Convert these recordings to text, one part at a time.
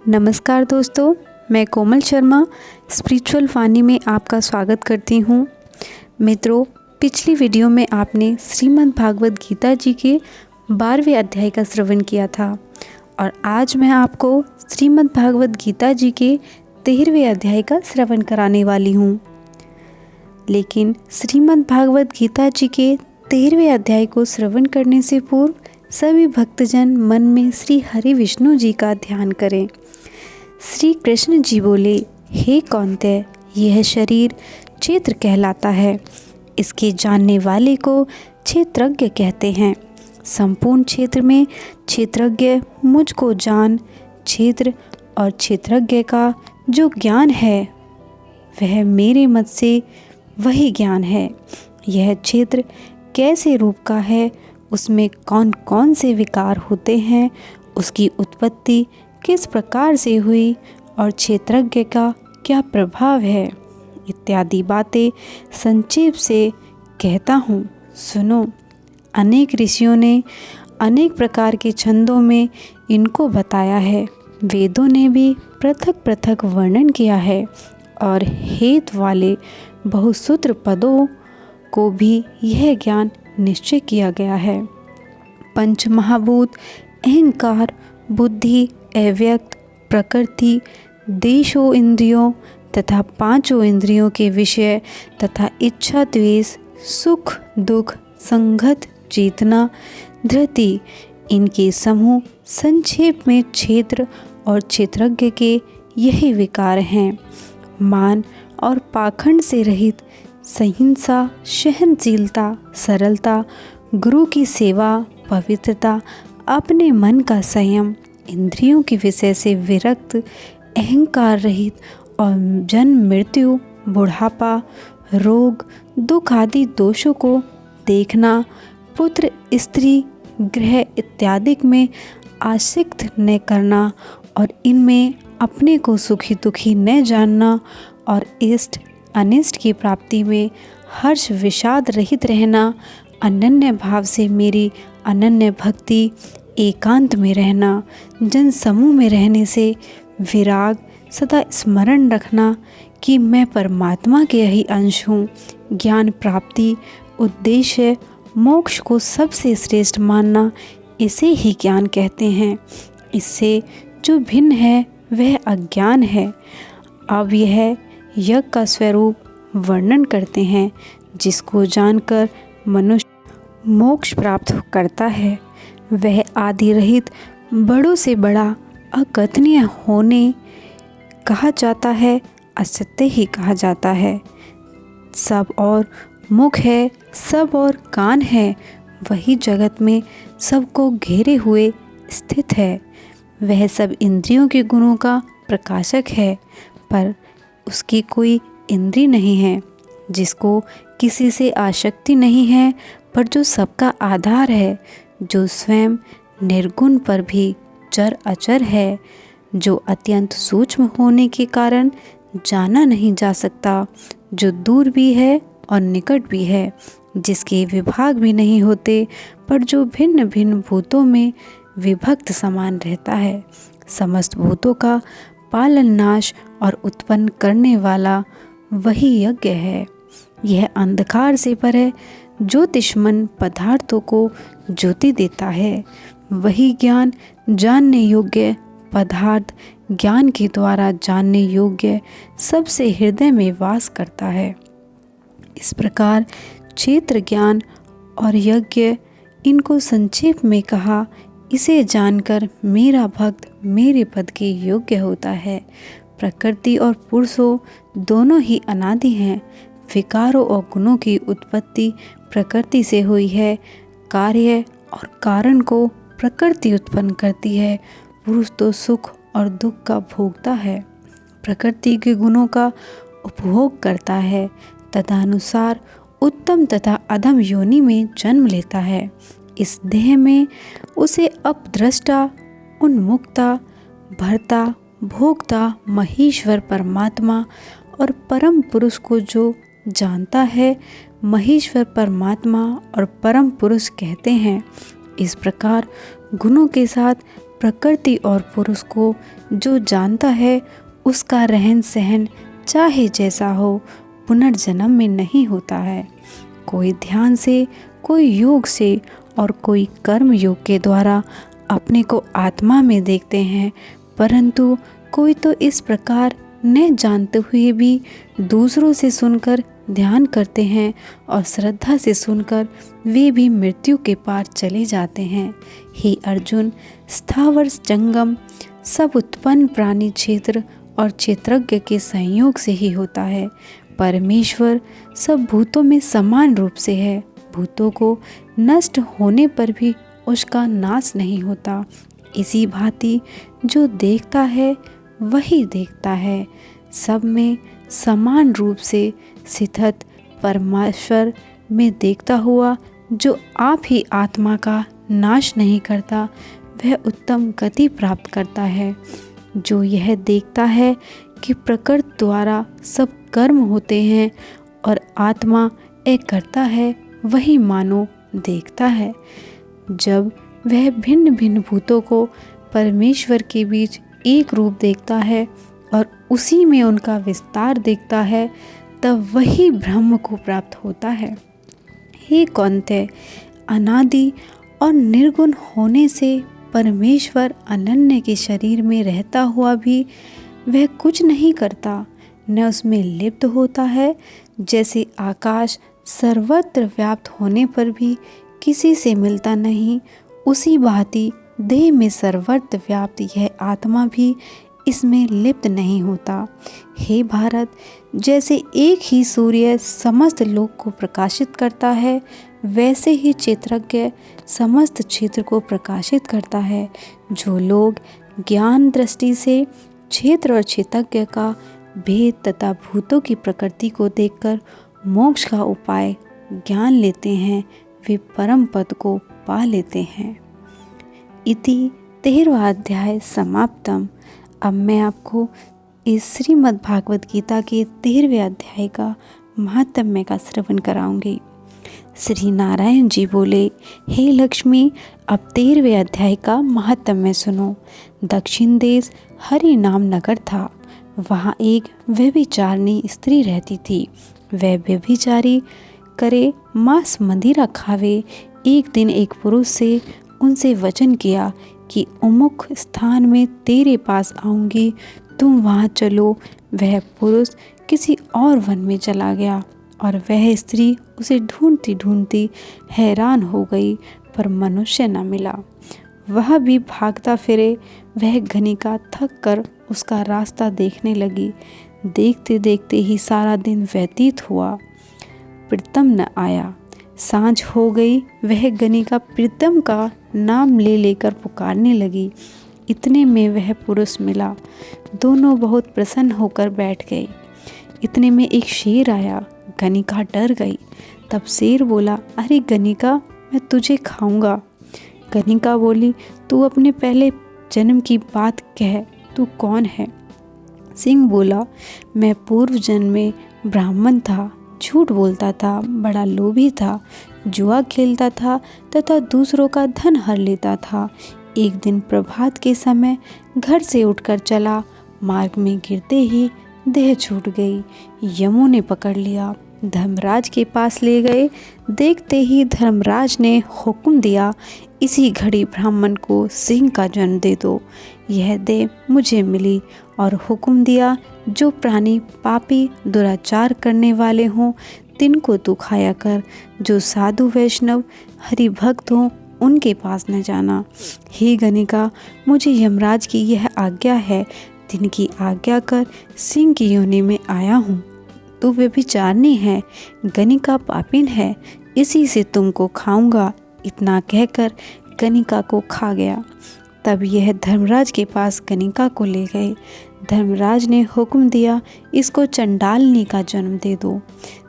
नमस्कार दोस्तों, मैं कोमल शर्मा स्पिरिचुअल वाणी में आपका स्वागत करती हूँ। मित्रों, पिछली वीडियो में आपने श्रीमद् भागवत गीता जी के 12वें अध्याय का श्रवण किया था और आज मैं आपको श्रीमद् भागवत गीता जी के 13वें अध्याय का श्रवण कराने वाली हूँ। लेकिन श्रीमद् भागवत गीता जी के 13वें अध्याय को श्रवण करने से पूर्व सभी भक्तजन मन में श्री हरि विष्णु जी का ध्यान करें। श्री कृष्ण जी बोले, हे कौन्तेय, यह शरीर क्षेत्र कहलाता है। इसके जानने वाले को क्षेत्रज्ञ कहते हैं। संपूर्ण क्षेत्र में क्षेत्रज्ञ मुझको जान। क्षेत्र और क्षेत्रज्ञ का जो ज्ञान है वह मेरे मत से वही ज्ञान है। यह क्षेत्र कैसे रूप का है, उसमें कौन कौन से विकार होते हैं, उसकी उत्पत्ति किस प्रकार से हुई और क्षेत्रज्ञ का क्या प्रभाव है, इत्यादि बातें संक्षेप से कहता हूँ, सुनो। अनेक ऋषियों ने अनेक प्रकार के छंदों में इनको बताया है। वेदों ने भी पृथक पृथक वर्णन किया है और हेत वाले बहुसूत्र पदों को भी यह ज्ञान निश्चय किया गया है। पंच महाभूत, अहंकार, बुद्धि, अव्यक्त, प्रकृति, देशों, इंद्रियों तथा पांचों इंद्रियों के विषय तथा इच्छा, द्वेष, सुख, दुख, संघत, चेतना, धृति, इनके समूह संक्षेप में क्षेत्र और क्षेत्रज्ञ के यही विकार हैं। मान और पाखंड से रहित सहिंसा, सहनशीलता, सरलता, गुरु की सेवा, पवित्रता, अपने मन का संयम, इंद्रियों के विषय से विरक्त, अहंकार रहित और जन्म, मृत्यु, बुढ़ापा, रोग, दुख आदि दोषों को देखना, पुत्र, स्त्री, गृह इत्यादि में आसक्त न करना और इनमें अपने को सुखी दुखी न जानना और इष्ट अनिष्ट की प्राप्ति में हर्ष विषाद रहित रहना, अनन्य भाव से मेरी अनन्य भक्ति, एकांत में रहना, जन समूह में रहने से विराग, सदा स्मरण रखना कि मैं परमात्मा के ही अंश हूँ, ज्ञान प्राप्ति, उद्देश्य, मोक्ष को सबसे श्रेष्ठ मानना, इसे ही ज्ञान कहते हैं। इससे जो भिन्न है वह अज्ञान है। अब यह यज्ञ का स्वरूप वर्णन करते हैं, जिसको जानकर मनुष्य मोक्ष प्राप्त करता है। वह आदि रहित, बड़ों से बड़ा, अकथनीय होने कहा जाता है, असत्य ही कहा जाता है। सब और मुख है, सब और कान है, वही जगत में सबको घेरे हुए स्थित है। वह सब इंद्रियों के गुणों का प्रकाशक है, पर उसकी कोई इंद्री नहीं है। जिसको किसी से आसक्ति नहीं है, पर जो सबका आधार है, जो स्वयं निर्गुण पर भी चर अचर है, जो अत्यंत सूक्ष्म होने के कारण जाना नहीं जा सकता, जो दूर भी है और निकट भी है, जिसके विभाग भी नहीं होते, पर जो भिन्न भिन्न भूतों में विभक्त समान रहता है। समस्त भूतों का पालन, नाश और उत्पन्न करने वाला वही यज्ञ है। यह अंधकार से परे ज्योतिष्मन पदार्थों को ज्योति देता है। वही ज्ञान जानने योग्य पदार्थ ज्ञान के द्वारा जानने योग्य सबसे हृदय में वास करता है। इस प्रकार क्षेत्र ज्ञान और यज्ञ, इनको संक्षेप में कहा, इसे जानकर मेरा भक्त मेरे पद के योग्य होता है। प्रकृति और पुरुषों दोनों ही अनादि हैं। विकारों और गुणों की उत्पत्ति प्रकृति से हुई है। कार्य और कारण को प्रकृति उत्पन्न करती है। पुरुष तो सुख और दुख का भोगता है, प्रकृति के गुणों का उपभोग करता है, तदनुसार उत्तम तथा अधम योनि में जन्म लेता है। इस देह में उसे अपदृष्टा, उन्मुक्ता, भर्ता, भोक्ता, महेश्वर परमात्मा और परम पुरुष को जो जानता है, महेश्वर परमात्मा और परम पुरुष कहते हैं। इस प्रकार गुणों के साथ प्रकृति और पुरुष को जो जानता है उसका रहन सहन चाहे जैसा हो पुनर्जन्म में नहीं होता है। कोई ध्यान से, कोई योग से और कोई कर्म योग के द्वारा अपने को आत्मा में देखते हैं, परंतु कोई तो इस प्रकार न जानते हुए भी दूसरों से सुनकर ध्यान करते हैं और श्रद्धा से सुनकर वे भी मृत्यु के पार चले जाते हैं। हे अर्जुन, स्थावर जंगम सब उत्पन्न प्राणी क्षेत्र और क्षेत्रज्ञ के संयोग से ही होता है। परमेश्वर सब भूतों में समान रूप से है। भूतों को नष्ट होने पर भी उसका नाश नहीं होता। इसी भांति जो देखता है वही देखता है। सब में समान रूप से स्थित परमेश्वर में देखता हुआ जो आप ही आत्मा का नाश नहीं करता, वह उत्तम गति प्राप्त करता है। जो यह देखता है कि प्रकृति द्वारा सब कर्म होते हैं और आत्मा एक करता है, वही मानो देखता है। जब वह भिन्न भिन्न भूतों को परमेश्वर के बीच एक रूप देखता है और उसी में उनका विस्तार देखता है, तब वही ब्रह्म को प्राप्त होता है। हे कौन्तेय, अनादि और निर्गुण होने से परमेश्वर अनन्य के शरीर में रहता हुआ भी वह कुछ नहीं करता, न उसमें लिप्त होता है। जैसे आकाश सर्वत्र व्याप्त होने पर भी किसी से मिलता नहीं, उसी भांति देह में सर्वत्र व्याप्त यह आत्मा भी इसमें लिप्त नहीं होता। हे भारत, जैसे एक ही सूर्य समस्त लोक को प्रकाशित करता है, वैसे ही क्षेत्रज्ञ समस्त क्षेत्र को प्रकाशित करता है। जो लोग ज्ञान दृष्टि से क्षेत्र और क्षेत्रज्ञ का भेद तथा भूतों की प्रकृति को देखकर मोक्ष का उपाय ज्ञान लेते हैं, वे परम पद को पा लेते हैं। इति 13वां अध्याय समाप्तम। अब मैं आपको इस श्रीमद् भागवत गीता के 13वें अध्याय का महात्म्य का श्रवण कराऊंगी। श्री नारायण जी बोले, हे लक्ष्मी, अब 13वें अध्याय का महात्म्य सुनो। दक्षिण देश हरि नाम नगर था। वहाँ एक व्यभिचारिणी स्त्री रहती थी। वह व्यभिचारी करे, मांस मदिरा खावे। एक दिन एक पुरुष से उनसे वचन किया कि उमुख स्थान में तेरे पास आऊँगी, तुम वहाँ चलो। वह पुरुष किसी और वन में चला गया और वह स्त्री उसे ढूंढती ढूंढती हैरान हो गई, पर मनुष्य न मिला। वह भी भागता फिरे। वह गनिका थक कर उसका रास्ता देखने लगी। देखते देखते ही सारा दिन व्यतीत हुआ, प्रीतम न आया। सांझ हो गई। वह गनिका प्रीतम का नाम ले लेकर पुकारने लगी। इतने में वह पुरुष मिला। दोनों बहुत प्रसन्न होकर बैठ गए। इतने में एक शेर आया। गनिका डर गई। तब शेर बोला, अरे गनिका, मैं तुझे खाऊंगा। गनिका बोली, तू अपने पहले जन्म की बात कह, तू कौन है? सिंह बोला, मैं पूर्व जन्म में ब्राह्मण था, झूठ बोलता था, बड़ा लोभी था, जुआ खेलता था तथा दूसरों का धन हर लेता था। एक दिन प्रभात के समय घर से उठकर चला, मार्ग में गिरते ही देह छूट गई। यमों ने पकड़ लिया, धर्मराज के पास ले गए। देखते ही धर्मराज ने हुक्म दिया, इसी घड़ी ब्राह्मण को सिंह का जन्म दे दो। यह देह मुझे मिली और हुक्म दिया, जो प्राणी पापी दुराचार करने वाले हों तिनको तू खाया कर। जो साधु वैष्णव हरि भक्त हों उनके पास न जाना। हे गनिका, मुझे यमराज की यह आज्ञा है, तिनकी आज्ञा कर सिंह की योनि में आया हूँ। तू व्यभिचारिणी है, गनिका पापिन है, इसी से तुमको खाऊंगा। इतना कहकर गनिका को खा गया। तब यह धर्मराज के पास गनिका को ले गए। धर्मराज ने हुक्म दिया, इसको चंडालनी का जन्म दे दो।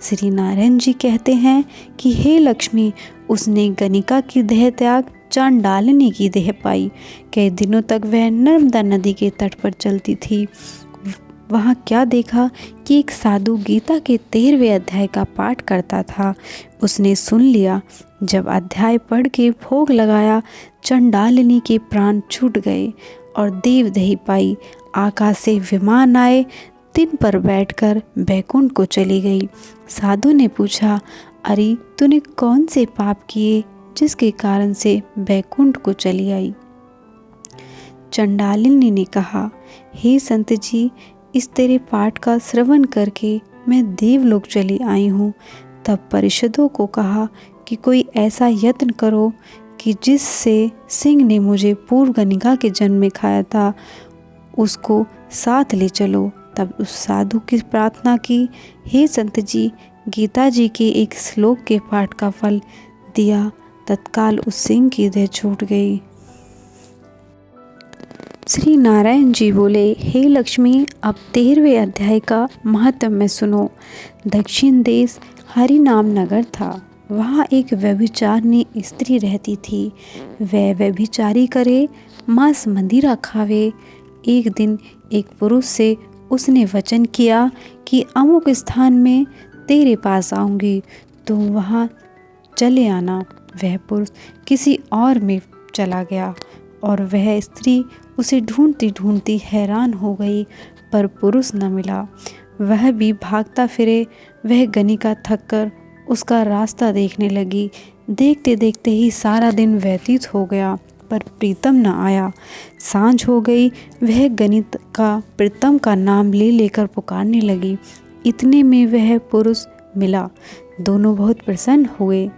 श्री नारायण जी कहते हैं कि हे लक्ष्मी, उसने गनिका की देह त्याग चांडालिनी की देह पाई। कई दिनों तक वह नर्मदा नदी के तट पर चलती थी। वहाँ क्या देखा कि एक साधु गीता के 13वें अध्याय का पाठ करता था। उसने सुन लिया। जब अध्याय पढ़ के भोग लगाया, चंडालिनी के प्राण छूट गए और देवदही पाई। आकाश से विमान आए, तिन पर बैठकर बैकुंठ को चली गई। साधु ने पूछा, अरे तूने कौन से पाप किए जिसके कारण से बैकुंठ को चली आई? चंडालिनी ने कहा, हे संत जी, इस तेरे पाठ का श्रवण करके मैं देवलोक चली आई हूँ। तब परिषदों को कहा कि कोई ऐसा यत्न करो कि जिससे सिंह ने मुझे पूर्व गनिका के जन्म में खाया था उसको साथ ले चलो। तब उस साधु की प्रार्थना की, हे संत जी, गीता जी के एक श्लोक के पाठ का फल दिया। तत्काल उस सिंह की देह छूट गई। श्री नारायण जी बोले, हे लक्ष्मी, अब 13वें अध्याय का महात्म्य सुनो। दक्षिण देश हरिनाम नगर था। वहाँ एक व्यभिचारिणी स्त्री रहती थी। वह व्यभिचारी करे, मांस मंदिरा खावे। एक दिन एक पुरुष से उसने वचन किया कि अमुक स्थान में तेरे पास आऊँगी, तुम वहाँ चले आना। वह पुरुष किसी और में चला गया और वह स्त्री उसे ढूंढती ढूंढती हैरान हो गई, पर पुरुष न मिला। वह भी भागता फिरे। वह गनिका थककर उसका रास्ता देखने लगी। देखते देखते ही सारा दिन व्यतीत हो गया, पर प्रीतम न आया। सांझ हो गई। वह गनिका प्रीतम का नाम ले लेकर पुकारने लगी। इतने में वह पुरुष मिला। दोनों बहुत प्रसन्न हुए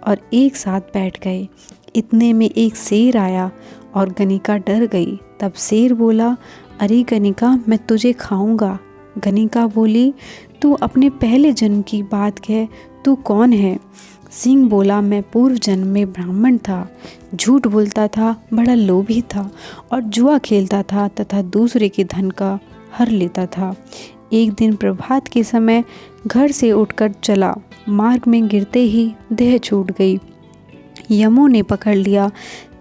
और एक साथ बैठ गए। इतने में एक शेर आया और गनिका डर गई। तब शेर बोला, अरे गनिका, मैं तुझे खाऊंगा। गनिका बोली, तू अपने पहले जन्म की बात कह, तू कौन है? सिंह बोला, मैं पूर्व जन्म में ब्राह्मण था, झूठ बोलता था, बड़ा लोभी था और जुआ खेलता था तथा दूसरे के धन का हर लेता था। एक दिन प्रभात के समय घर से उठकर चला। मार्ग में गिरते ही देह छूट गई। यमों ने पकड़ लिया,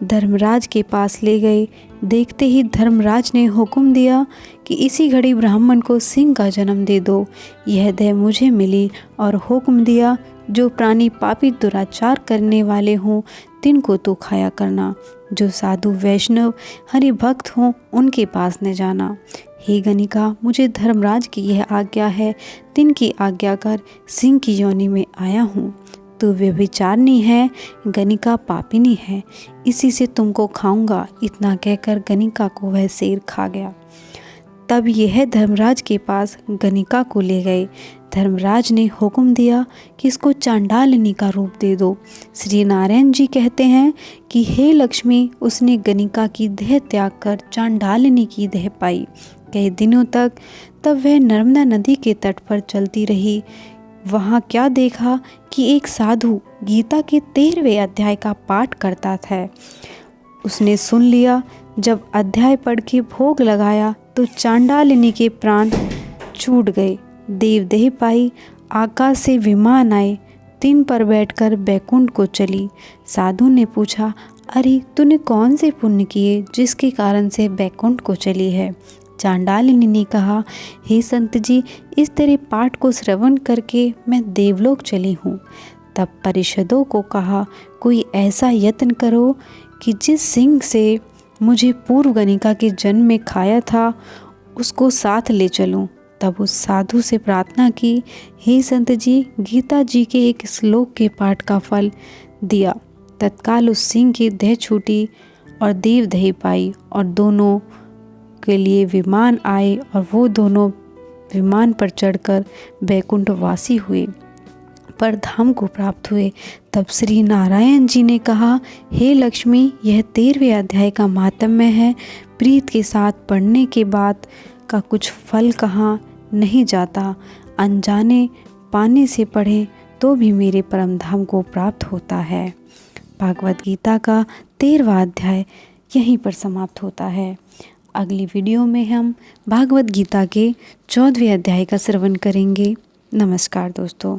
धर्मराज के पास ले गए। देखते ही धर्मराज ने हुक्म दिया कि इसी घड़ी ब्राह्मण को सिंह का जन्म दे दो। यह देह मुझे मिली और हुक्म दिया, जो प्राणी पापी दुराचार करने वाले हों तिनको तो खाया करना। जो साधु वैष्णव हरि भक्त हों उनके पास न जाना। हे गनिका, मुझे धर्मराज की यह आज्ञा है, तिनकी आज्ञा कर सिंह की योनि में आया हूँ। तू व्यभिचारिणी है, गनिका पापिनी है, इसी से तुमको खाऊंगा। इतना कहकर गनिका को वह शेर खा गया। तब यह धर्मराज के पास गनिका को ले गए। धर्मराज ने हुक्म दिया कि इसको चांडालिनी का रूप दे दो। श्री नारायण जी कहते हैं कि हे लक्ष्मी, उसने गनिका की देह त्याग कर चांडालिनी की देह पाई कई दिनों तक। तब वह नर्मदा नदी के तट पर चलती रही। वहाँ क्या देखा कि एक साधु गीता के 13वें अध्याय का पाठ करता था। उसने सुन लिया। जब अध्याय पढ़ के भोग लगाया तो चांडालिनी के प्राण छूट गए। देवदेह पाई। आकाश से विमान आए, तिन पर बैठकर बैकुंठ को चली। साधु ने पूछा, अरे तूने कौन से पुण्य किए जिसके कारण से बैकुंठ को चली है? चांडालिनी ने कहा, हे संत जी, इस तेरे पाठ को श्रवण करके मैं देवलोक चली हूँ। तब परिषदों को कहा, कोई ऐसा यत्न करो कि जिस सिंह से मुझे पूर्व गनिका के जन्म में खाया था उसको साथ ले चलूं। तब उस साधु से प्रार्थना की, हे संत जी, गीता जी के एक श्लोक के पाठ का फल दिया। तत्काल उस सिंह की देह छूटी और देवदही पाई और दोनों के लिए विमान आए और वो दोनों विमान पर चढ़कर बैकुंठ वासी हुए, पर धाम को प्राप्त हुए। तब श्री नारायण जी ने कहा, हे लक्ष्मी, यह 13वें अध्याय का माहात्म्य है। प्रीत के साथ पढ़ने के बाद का कुछ फल कहाँ नहीं जाता। अनजाने पाने से पढ़ें तो भी मेरे परम धाम को प्राप्त होता है। भागवत गीता का 13वां अध्याय यहीं पर समाप्त होता है। अगली वीडियो में हम भागवत गीता के 14वें अध्याय का श्रवण करेंगे। नमस्कार दोस्तों।